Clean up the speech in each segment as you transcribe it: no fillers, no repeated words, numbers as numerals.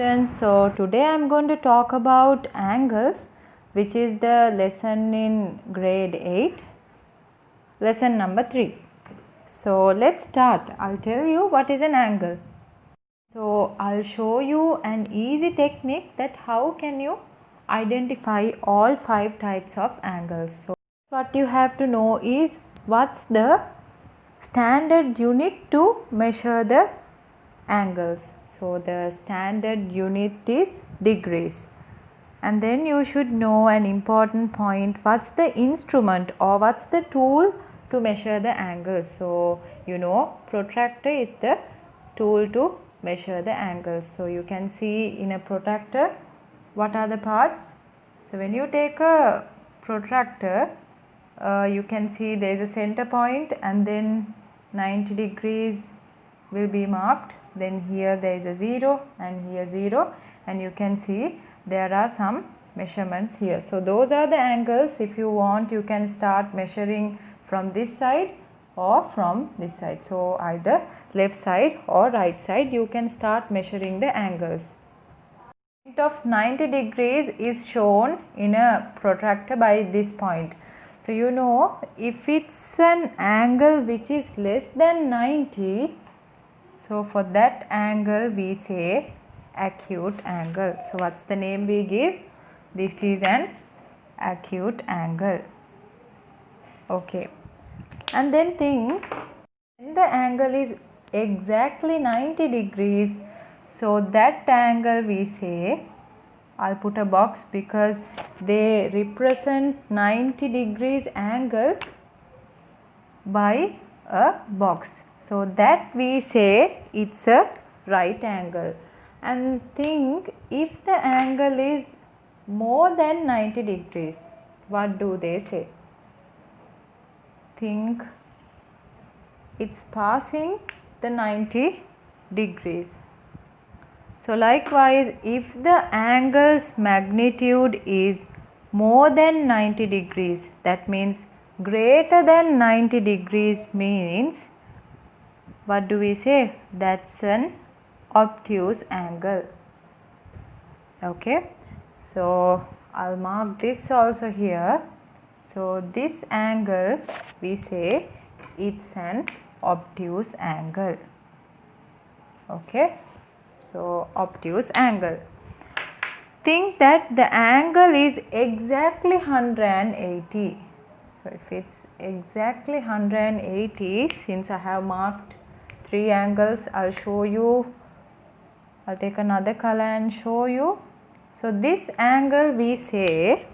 Students, so today I am going to talk about angles, which is the lesson in grade 8, lesson number 3. So let's start. I'll tell you what is an angle. So I'll show you an easy technique that how can you identify all 5 types of angles. So what you have to know is what's the standard unit to measure the angles. So the standard unit is degrees. And then you should know an important point, what's the instrument or what's the tool to measure the angles. So you know protractor is the tool to measure the angles. So you can see in a protractor what are the parts. So when you take a protractor, you can see there is a center point and then 90 degrees will be marked. Then here there is a 0 and here 0, and you can see there are some measurements here. So those are the angles. If you want, you can start measuring from this side or from this side. So either left side or right side you can start measuring the angles. Point of 90 degrees is shown in a protractor by this point. So you know if it's an angle which is less than 90, so for that angle we say acute angle. So what's the name we give? This is an acute angle. Okay. And then think when the angle is exactly 90 degrees, so that angle we say, I'll put a box because they represent 90 degrees angle by a box. So that we say it's a right angle. And think if the angle is more than 90 degrees, what do they say? Think it's passing the 90 degrees. So likewise, if the angle's magnitude is more than 90 degrees, that means greater than 90 degrees means, what do we say? That's an obtuse angle. Okay. So I'll mark this also here. So this angle we say it's an obtuse angle. Okay. So obtuse angle. Think that the angle is exactly 180. So if it's exactly 180, since I have marked 3 angles, I'll show you. I'll take another color and show you. So this angle we say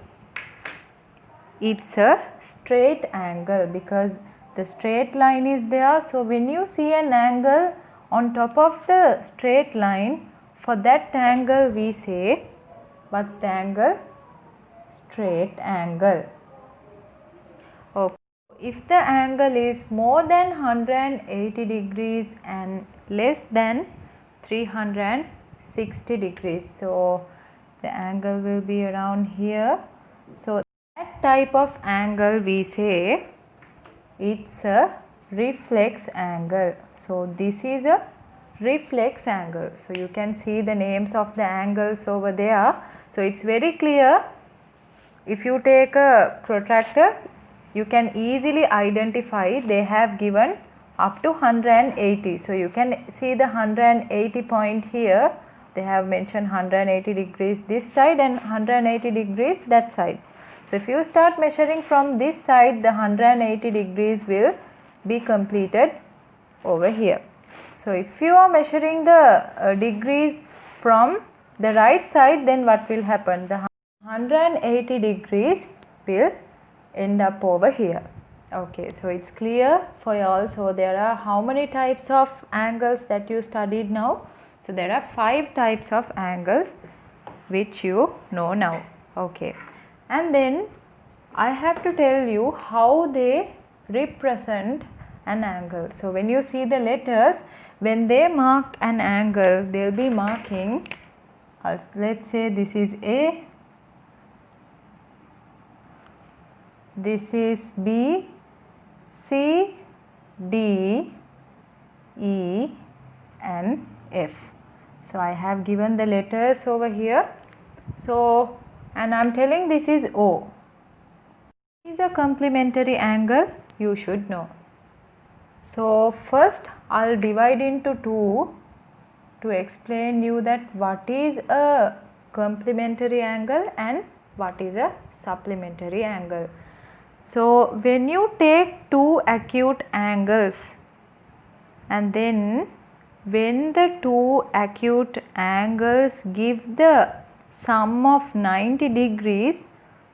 it's a straight angle because the straight line is there. So when you see an angle on top of the straight line, for that angle we say, what's the angle? Straight angle. Okay. If the angle is more than 180 degrees and less than 360 degrees, so the angle will be around here. So that type of angle we say it's a reflex angle. So this is a reflex angle. So you can see the names of the angles over there. So it's very clear. If you take a protractor, you can easily identify. They have given up to 180. So you can see the 180 point here. They have mentioned 180 degrees this side and 180 degrees that side. So if you start measuring from this side, the 180 degrees will be completed over here. So if you are measuring the degrees from the right side, then what will happen? The 180 degrees will end up over here. Okay, so it's clear for you all. So there are how many types of angles that you studied now? So there are 5 types of angles which you know now. Okay, and then I have to tell you how they represent an angle. So when you see the letters, when they mark an angle, they'll be marking, let's say this is A, this is B, C, D, E and F. So I have given the letters over here. So, and I am telling this is O. This is a complementary angle, you should know. So first I'll divide into two to explain you that what is a complementary angle and what is a supplementary angle. So when you take two acute angles and then when the two acute angles give the sum of 90 degrees,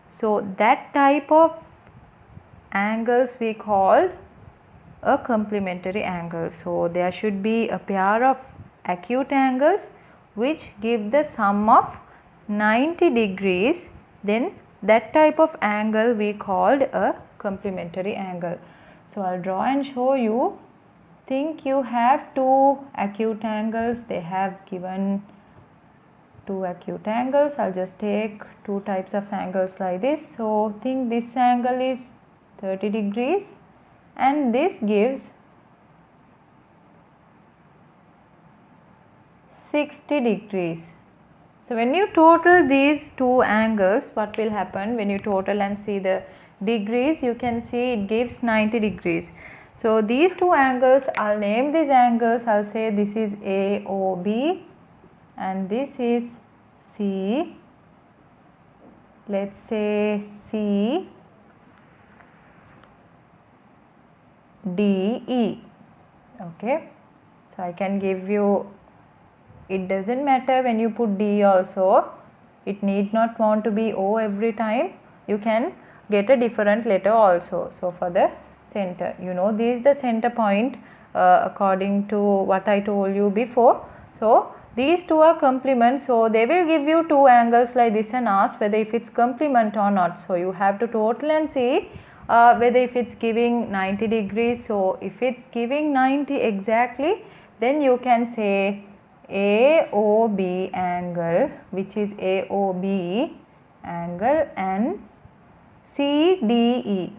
so that type of angles we call a complementary angle. So there should be a pair of acute angles which give the sum of 90 degrees, then that type of angle we called a complementary angle. So I'll draw and show you. Think you have two acute angles, they have given two acute angles. I'll just take two types of angles like this. So think this angle is 30 degrees and this gives 60 degrees. So when you total these two angles, what will happen when you total and see the degrees, you can see it gives 90 degrees. So these two angles, I'll name these angles, I'll say this is AOB and this is C, let's say CDE. Okay, so I can give you, it doesn't matter when you put D also, it need not want to be O every time, you can get a different letter also. So for the center, you know, this is the center point according to what I told you before. So these two are complement, so they will give you two angles like this and ask whether if it's complement or not. So you have to total and see whether if it's giving 90 degrees. So if it's giving 90 exactly, then you can say AOB angle, which is AOB angle, and CDE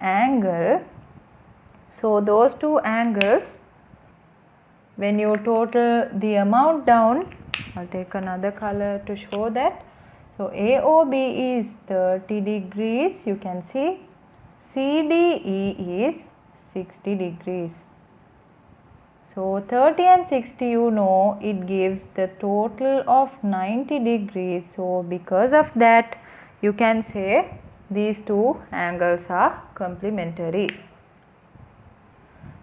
angle. So those two angles, when you total the amount down, I'll take another color to show that. So AOB is 30 degrees, you can see, CDE is 60 degrees. So 30 and 60, you know, it gives the total of 90 degrees. So because of that, you can say these two angles are complementary.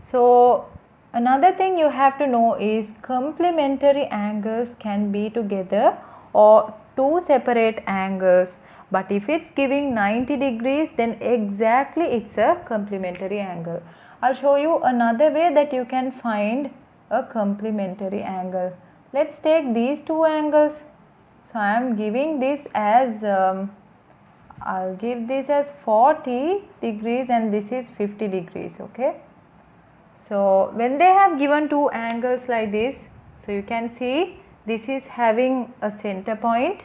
So another thing you have to know is complementary angles can be together or two separate angles, but if it's giving 90 degrees, then exactly it's a complementary angle. I'll show you another way that you can find a complementary angle. Let's take these two angles. So I am giving this as I'll give this as 40 degrees and this is 50 degrees. Okay, so when they have given two angles like this, so you can see this is having a center point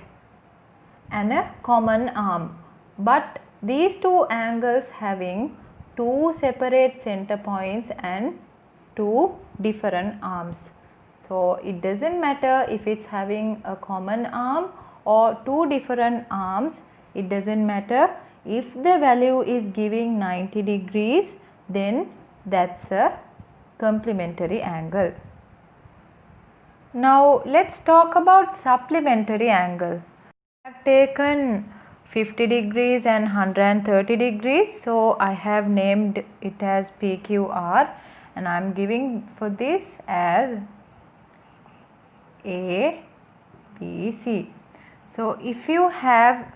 and a common arm, but these two angles having two separate center points and two different arms. So it doesn't matter if it's having a common arm or two different arms, it doesn't matter. If the value is giving 90 degrees, then that's a complementary angle. Now let's talk about supplementary angle. I have taken 50 degrees and 130 degrees, so I have named it as PQR and I am giving for this as A, B, C. So if you have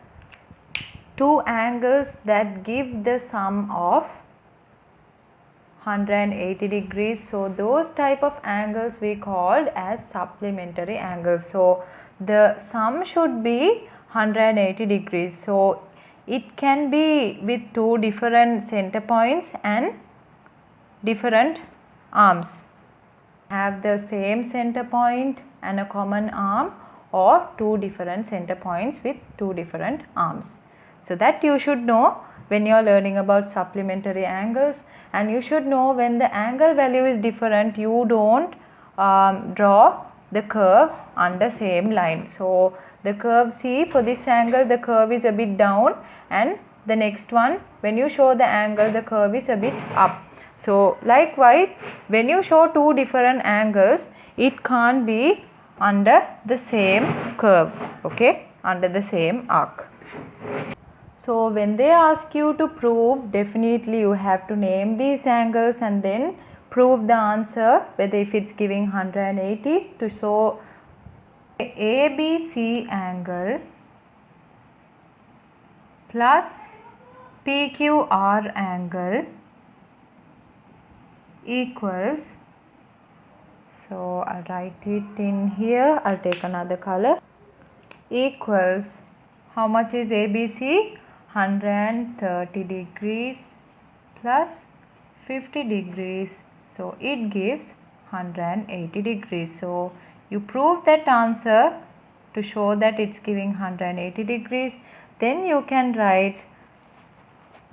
two angles that give the sum of 180 degrees, so those type of angles we called as supplementary angles. So the sum should be 180 degrees. So it can be with two different center points and different arms. Have the same center point and a common arm, or two different center points with two different arms. So that you should know when you are learning about supplementary angles, and you should know when the angle value is different, you don't draw the curve under same line. So the curve, see, for this angle the curve is a bit down, and the next one when you show the angle the curve is a bit up. So likewise, when you show two different angles, it can't be under the same curve, okay, under the same arc. So when they ask you to prove, definitely you have to name these angles and then prove the answer, whether if it's giving 180, to show ABC angle plus PQR angle equals, so I'll write it in here, I'll take another color, equals, how much is ABC? 130 degrees plus 50 degrees, so it gives 180 degrees. So you prove that answer to show that it's giving 180 degrees. Then you can write,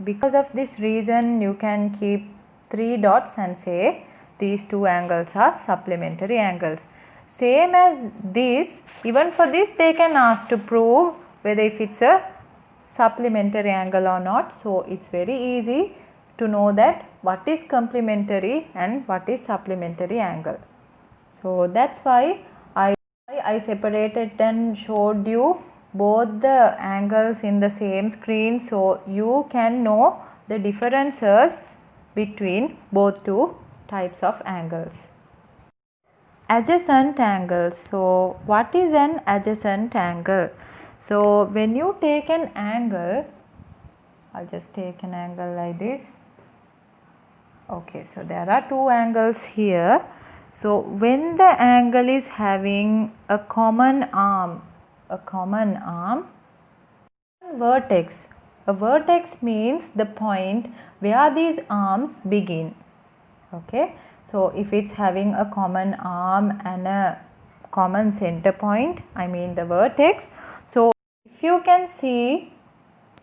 because of this reason you can keep 3 dots and say these two angles are supplementary angles. Same as this, even for this they can ask to prove whether if it's a supplementary angle or not. So it's very easy to know that what is complementary and what is supplementary angle. So that's why I separated and showed you both the angles in the same screen, so you can know the differences between both two types of angles. Adjacent angles. So what is an adjacent angle? So when you take an angle, I'll just take an angle like this. Okay, so there are two angles here. So when the angle is having a common arm, vertex. A vertex means the point where these arms begin. Okay, so if it's having a common arm and a common center point, I mean the vertex. So if you can see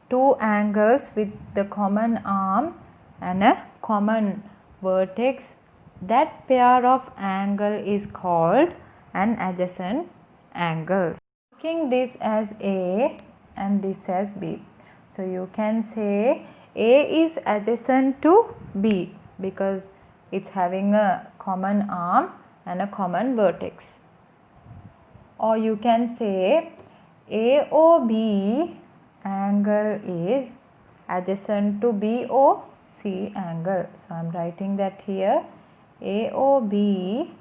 two angles with the common arm and a common vertex, that pair of angle is called an adjacent angle. Taking this as A and this as B. So you can say A is adjacent to B because it's having a common arm and a common vertex. Or you can say AOB angle is adjacent to BOC angle. So I am writing that here. AOB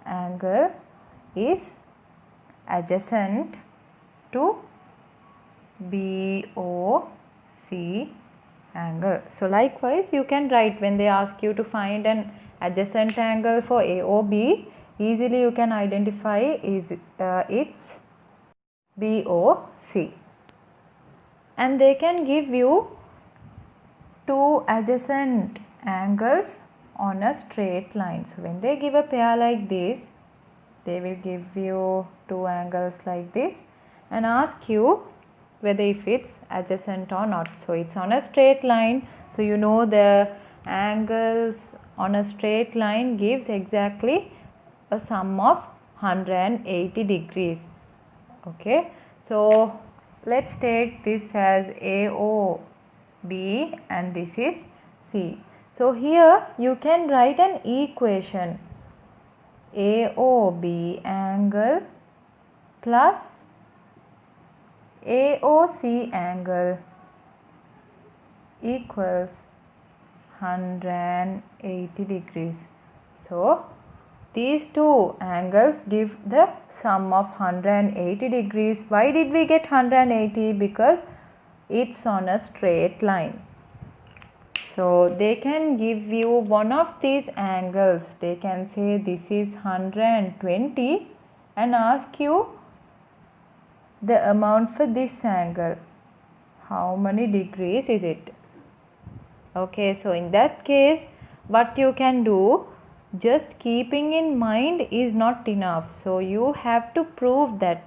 angle is adjacent to BOC angle. So likewise you can write, when they ask you to find an adjacent angle for AOB, easily you can identify it's BOC. And they can give you two adjacent angles on a straight line. So when they give a pair like this, they will give you two angles like this and ask you whether if it's adjacent or not. So it's on a straight line, so you know the angles on a straight line gives exactly a sum of 180 degrees. Okay, so let's take this as AOB and this is C. So here you can write an equation, AOB angle plus AOC angle equals 180 degrees. So these two angles give the sum of 180 degrees. Why did we get 180? Because it's on a straight line. So they can give you one of these angles. They can say this is 120 and ask you the amount for this angle. How many degrees is it? Okay, so in that case what you can do, just keeping in mind is not enough. So you have to prove that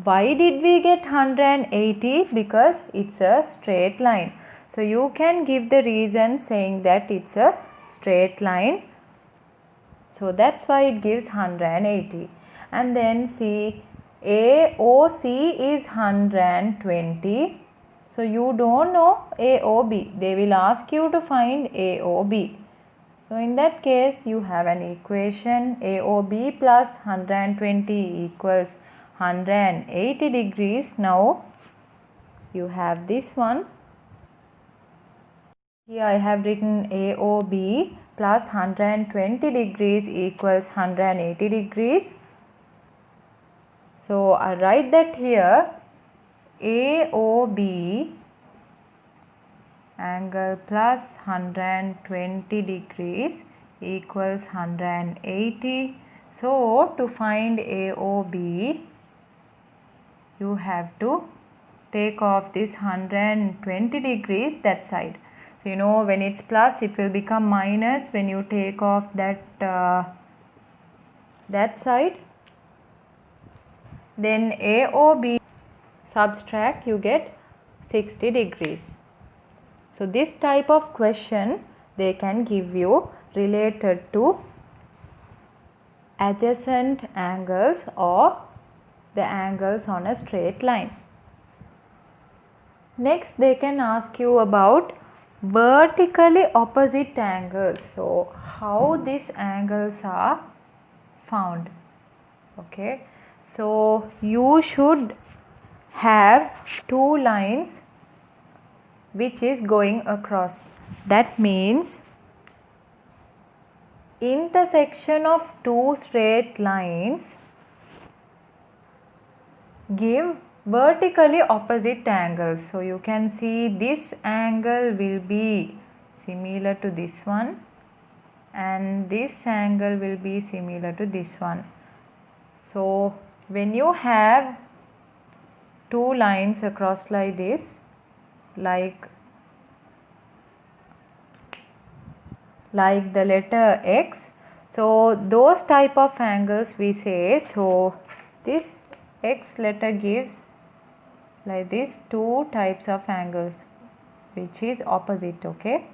Why did we get 180? Because it's a straight line. So you can give the reason saying that it's a straight line. So that's why it gives 180. And then see, AOC is 120. So you don't know AOB. They will ask you to find AOB. So in that case, you have an equation AOB plus 120 equals 180 degrees. Now you have this one. Here I have written AOB plus 120 degrees equals 180 degrees. So I write that here, AOB angle plus 120 degrees equals 180. So to find AOB, you have to take off this 120 degrees that side. So you know, when it's plus, it will become minus when you take off that side. Then AOB subtract, you get 60 degrees. So this type of question they can give you related to adjacent angles or the angles on a straight line. Next, they can ask you about vertically opposite angles. So how these angles are found. Okay, so you should have two lines which is going across. That means intersection of two straight lines give vertically opposite angles. So you can see this angle will be similar to this one and this angle will be similar to this one. So when you have two lines across like this, like the letter X, so those type of angles we say, so this X letter gives like this two types of angles which is opposite. Okay,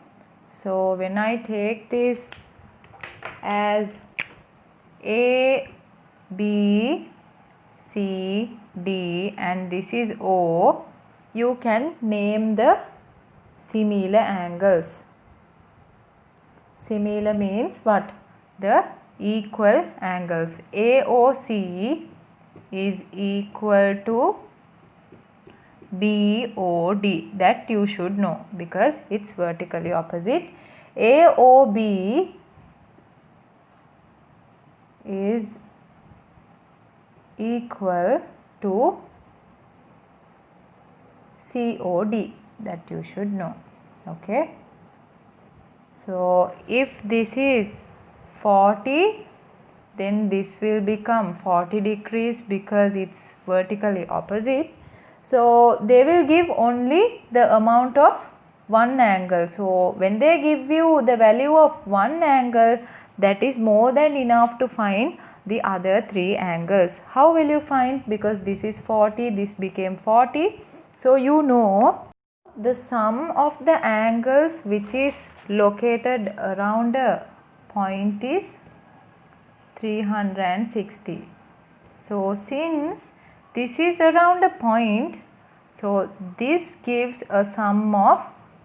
so when I take this as A, B, C, D and this is O, you can name the similar angles. Similar means what? The equal angles. AOC is equal to BOD. That you should know because it's vertically opposite. AOB is equal to COD. That you should know. Okay. So if this is 40, then this will become 40 degrees because it's vertically opposite. So they will give only the amount of one angle. So when they give you the value of one angle, that is more than enough to find the other three angles. How will you find? Because this is 40, this became 40. So you know the sum of the angles which is located around a point is 360. So since this is around a point, so this gives a sum of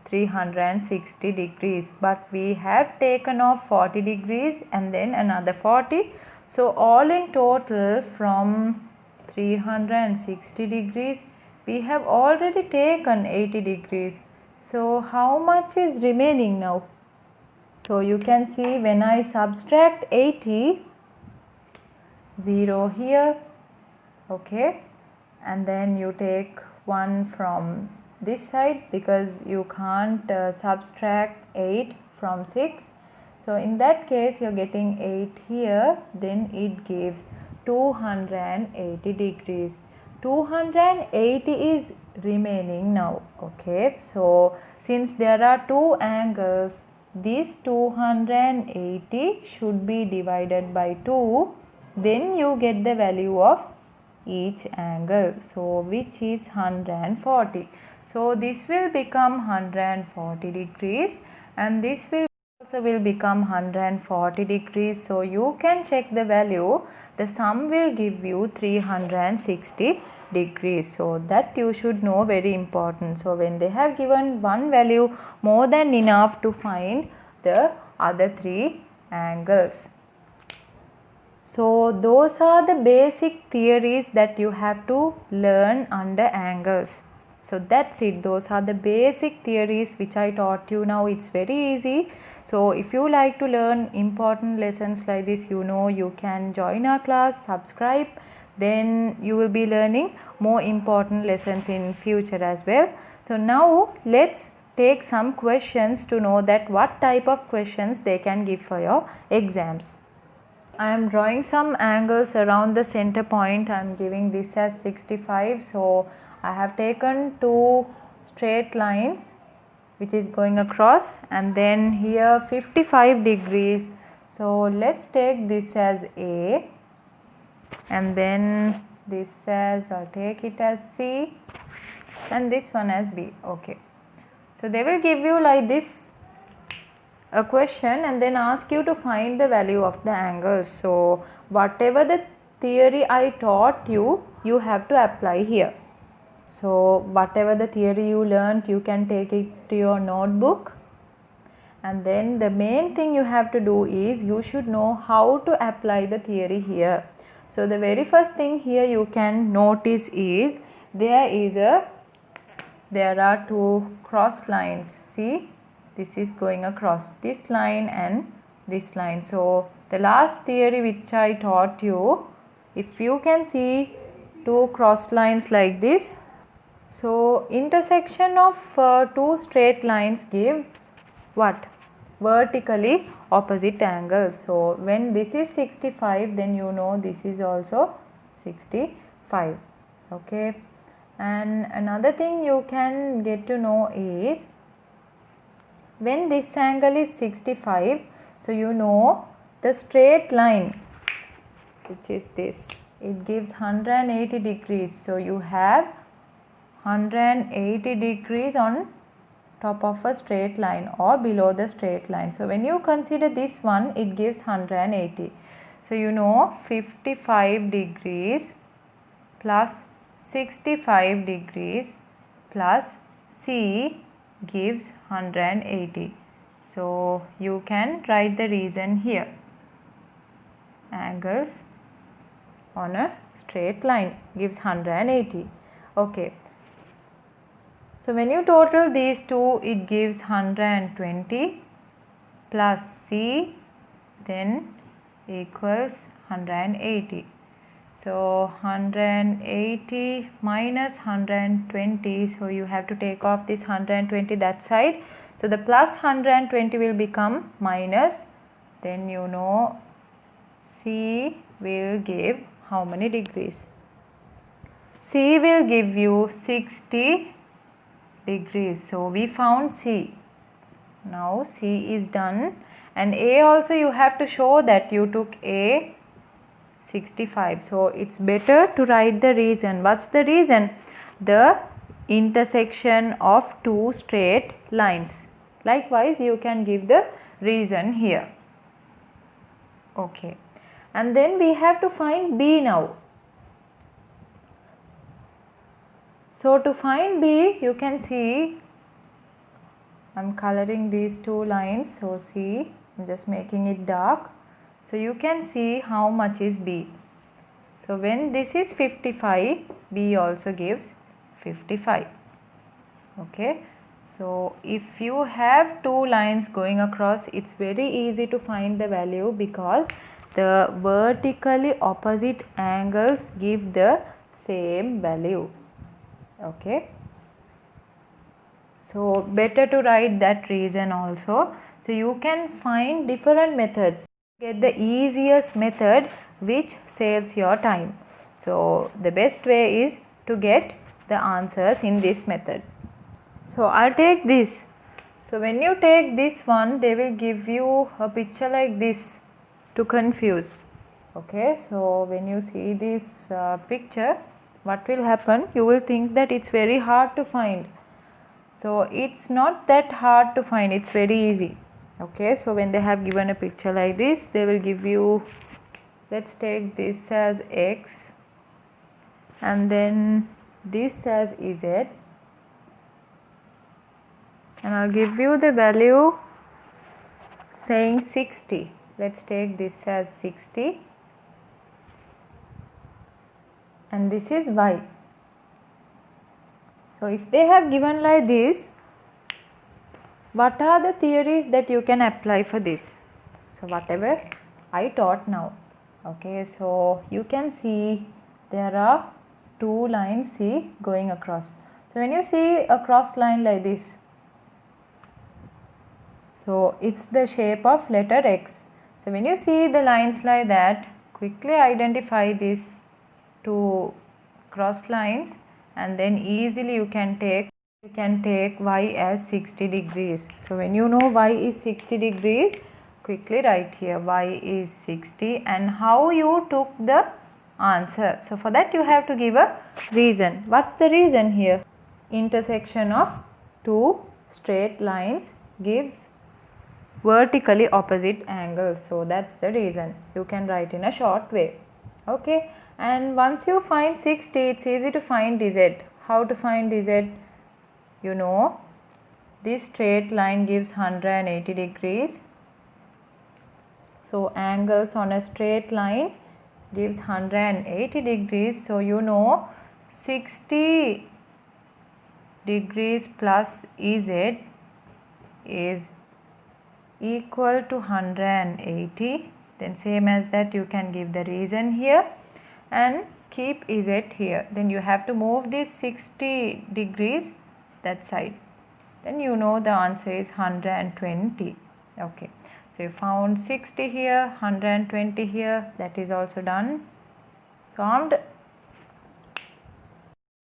360 degrees, but we have taken off 40 degrees and then another 40. So all in total from 360 degrees we have already taken 80 degrees. So how much is remaining now? So you can see when I subtract 80, 0 here, okay, and then you take 1 from this side because you can't subtract 8 from 6. So in that case you are getting 8 here, then it gives 280 degrees. 280 is remaining now. Okay, so since there are two angles, this 280 should be divided by 2, then you get the value of each angle. So which is 140. So this will become 140 degrees and this will also will become 140 degrees. So you can check the value. The sum will give you 360 degrees. So that you should know, very important. So when they have given one value, more than enough to find the other three angles. So those are the basic theories that you have to learn under angles. So that's it. Those are the basic theories which I taught you. Now it's very easy. So if you like to learn important lessons like this, you can join our class, subscribe. Then you will be learning more important lessons in future as well. So now let's take some questions to know that what type of questions they can give for your exams. I am drawing some angles around the center point. I am giving this as 65. So I have taken two straight lines which is going across, and then here 55 degrees. So let's take this as A, and then this as, I'll take it as C, and this one as B. Okay. So they will give you like this a question and then ask you to find the value of the angles. So whatever the theory I taught you, you have to apply here. So whatever the theory you learned, you can take it to your notebook, and then the main thing you have to do is you should know how to apply the theory here. So the very first thing here you can notice is there are two cross lines. See, this is going across this line and this line. So the last theory which I taught you, if you can see two cross lines like this, so intersection of two straight lines gives what? Vertically opposite angles. So when this is 65, then this is also 65. Okay. And another thing you can get to know is when this angle is 65, so the straight line which is this, it gives 180 degrees. So you have 180 degrees on top of a straight line or below the straight line. So when you consider this one, it gives 180. So 55 degrees plus 65 degrees plus C gives 180. So you can write the reason here. Angles on a straight line gives 180. Okay. So when you total these two, it gives 120 plus C then equals 180. So 180 minus 120, so you have to take off this 120 that side. So the plus 120 will become minus, then C will give how many degrees? C will give you 60 degrees. So we found C. Now C is done, and A also you have to show that you took A 65. So it's better to write the reason. What's the reason? The intersection of two straight lines. Likewise, you can give the reason here. Okay. And then we have to find B now. So to find B, you can see I'm coloring these two lines. So see, I'm just making it dark. So you can see how much is B. So when this is 55, B also gives 55. Okay. So if you have two lines going across, it's very easy to find the value because the vertically opposite angles give the same value. Okay. So better to write that reason also. So you can find different methods. Get the easiest method which saves your time. So the best way is to get the answers in this method. So I'll take this. So when you take this one, they will give you a picture like this to confuse. Okay, so when you see this picture, what will happen? You will think that it's very hard to find. So it's not that hard to find, it's very easy. Okay, so when they have given a picture like this, they will give you, let's take this as x and then this as z, and I'll give you the value saying 60. Let's take this as 60 and this is y. So if they have given like this, what are the theories that you can apply for this? So whatever I taught now. Okay, so you can see there are two lines, see, going across. So when you see a cross line like this, so it's the shape of letter X. So when you see the lines like that, quickly identify these two cross lines and then easily you can take y as 60 degrees. So when you know y is 60 degrees, quickly write here y is 60 and how you took the answer. So for that you have to give a reason. What's the reason here? Intersection of two straight lines gives vertically opposite angles. So that's the reason. You can write in a short way. Okay, and once you find 60, it's easy to find dz. How to find dz? You know, this straight line gives 180 degrees. So angles on a straight line gives 180 degrees. So you know 60 degrees plus ez is equal to 180. Then same as that you can give the reason here and keep z here. Then you have to move this 60 degrees that side. Then you know the answer is 120. Okay, so you found 60 here, 120 here, that is also done. So on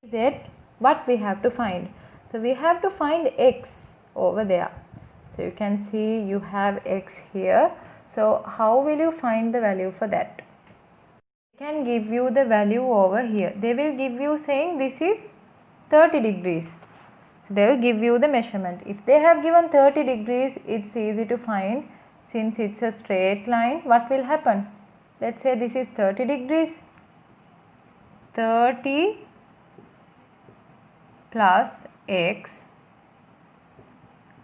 z, what we have to find? So we have to find x over there. So you can see you have x here. So how will you find the value for that? They can give you the value over here. They will give you saying this is 30 degrees. So they will give you the measurement. If they have given 30 degrees, it's easy to find since it's a straight line. What will happen? Let's say this is 30 degrees. 30 plus x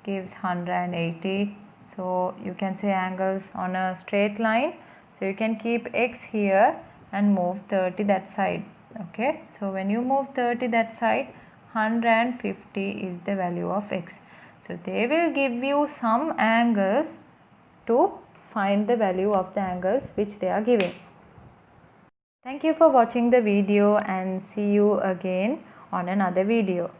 gives 180. So you can say angles on a straight line. So you can keep x here and move 30 that side. Okay, so when you move 30 that side, 150 is the value of x. So they will give you some angles to find the value of the angles which they are giving. Thank you for watching the video and see you again on another video.